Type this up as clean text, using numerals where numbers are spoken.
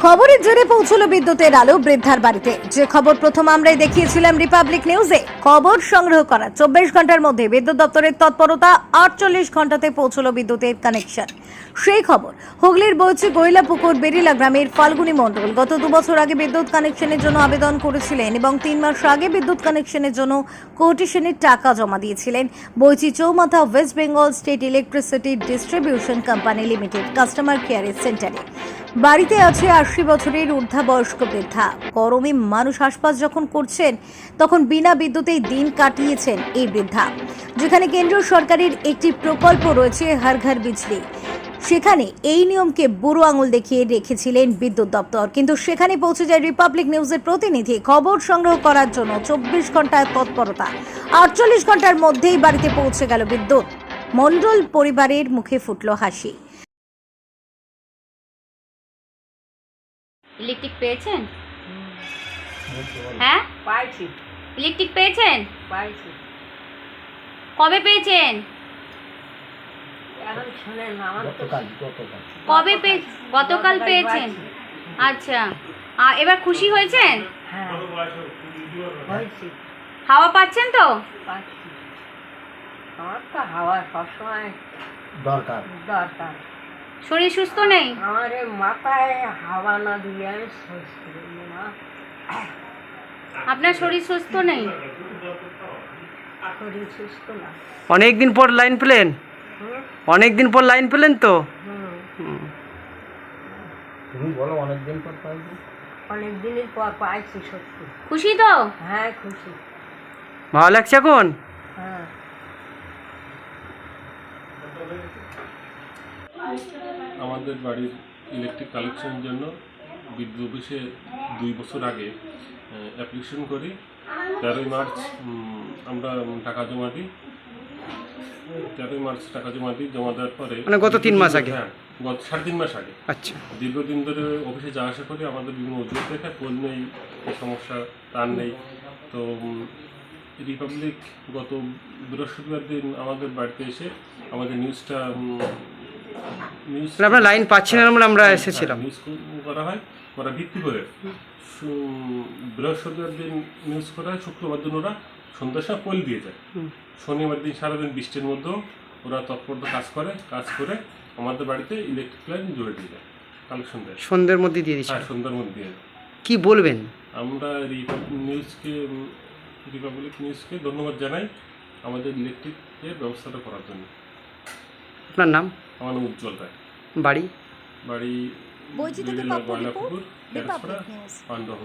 খবরের জেরে পৌঁছলো বিদ্যুতের আলো বৃদ্ধার বাড়িতে। যে খবর প্রথম আমরাই দেখিয়েছিলাম রিপাবলিক নিউজে। খবর সংগ্রহ করা 24 ঘন্টার মধ্যে বিদ্যুৎ দপ্তরের তৎপরতা, 48 ঘন্টাতে পৌঁছলো বিদ্যুতের কানেকশন। সেই খবর হুগলির বৈচি গৈলাপুকুর বেরিলা গ্রামের ফাল্গুনী মণ্ডল গত 2 বছর আগে বিদ্যুৎ কানেকশনের জন্য আবেদন করেছিলেন এবং 3 মাস আগে বিদ্যুৎ কানেকশনের জন্য কোটিশনের টাকা জমা দিয়েছিলেন Baichi Chowmatha West Bengal state electricity distribution company limited customer care সেন্টারে। বাড়িতে আছে 80 বছরের ঊর্ধ্ববয়স্ক বৃদ্ধা। গরমে মানুষ হাসপাস যখন করছেন তখন বিনা বিদ্যুতেই দিন কাটিয়েছেন এই বৃদ্ধা। যেখানে কেন্দ্র সরকারের একটি প্রকল্প রয়েছে হর ঘর বিজলি, সেখানে এই নিয়মকে বুড়ো আঙুল দেখিয়ে রেখেছিলেন বিদ্যুৎ দপ্তর। কিন্তু সেখানে পৌঁছে যায় রিপাবলিক নিউজের প্রতিনিধি। খবর সংগ্রহ করার জন্য 24 ঘন্টায় তৎপরতা, 48 ঘন্টার মধ্যেই বাড়িতে পৌঁছে গেল বিদ্যুৎ। মণ্ডল পরিবারের মুখে ফুটল হাসি। ইলেকট্রিক পেয়েছেন? হ্যাঁ পাইছি ইলেকট্রিক পেয়েছেন? পাইছি। কবে পেয়েছেন? এখন শুনেন, আমার তো কবে গতকাল পেয়েছেন? আচ্ছা, এবার খুশি হয়েছেন? হ্যাঁ হয়েছি, হাওয়া পাচ্ছেন তো? পাচ্ছি। আমার তো হাওয়া সবসময় দরকার। দরকার। শরীর সুস্থ নেই? আমার এই মাথায় হাওয়া না দিলে আমি সুস্থ হই না। আপনার শরীর সুস্থ নেই? শরীর সুস্থ না। অনেকদিন পর লাইন পেলেন? অনেকদিন পর লাইন পেলেন তো? তুমি বলো অনেকদিন পর পাইছি। অনেক দিনের পর পাইছি, সত্যি। খুশি তো? হ্যাঁ খুশি। ভালো লাগছে এখন? হ্যাঁ আমাদের বাড়ির ইলেকট্রিক কানেকশনের জন্য বিদ্যুৎ অফিসে 2 বছর আগে অ্যাপ্লিকেশন করি। 13 মার্চ আমরা টাকা জমা দিই। 13 মার্চ টাকা জমা দিই। জমা দেওয়ার পরে মানে গত 3 মাস আগে? হ্যাঁ, গত 3.5 মাস আগে। আচ্ছা। দীর্ঘদিন ধরে অফিসে যাওয়া আসা করি, আমাদের বিভিন্ন অজুহাত দেখে ফোন নেই, সমস্যা তার নেই। তো রিপাবলিক গত বৃহস্পতিবার দিন আমাদের বাড়িতে এসে আমাদের নিউজটা আপনার লাইন পাচ্ছেন না বলে আমরা এসেছিলাম। নিউজ করা হয়, ওরা ভিত্তি করে বৃহস্পতিবার দিন নিউজ করা হয়। শুক্রবার দিন ওরা সন্ধ্যার সময় পোল দিয়ে যায়। শনিবার দিন সারাদিন বৃষ্টির মধ্যেও ওরা তৎপরতা কাজ করে আমাদের বাড়িতে ইলেকট্রিক লাইন জুড়ে দিয়ে যায়, কালেকশন দেয়। সন্ধ্যের মধ্যে দিয়ে দিচ্ছি। হ্যাঁ, সন্ধ্যার মধ্যে দিয়ে যায়। কি বলবেন? আমরা রিপাবলিক নিউজকে ধন্যবাদ জানাই আমাদের ইলেকট্রিকের ব্যবস্থাটা করার জন্য। আপনার নাম? আমার নাম উজ্জ্বল রায়। বাড়ি? বাড়ি বৈচিত্র্য গৈলাপুকুর, রিপাবলিক নিউজ। পান্ডব।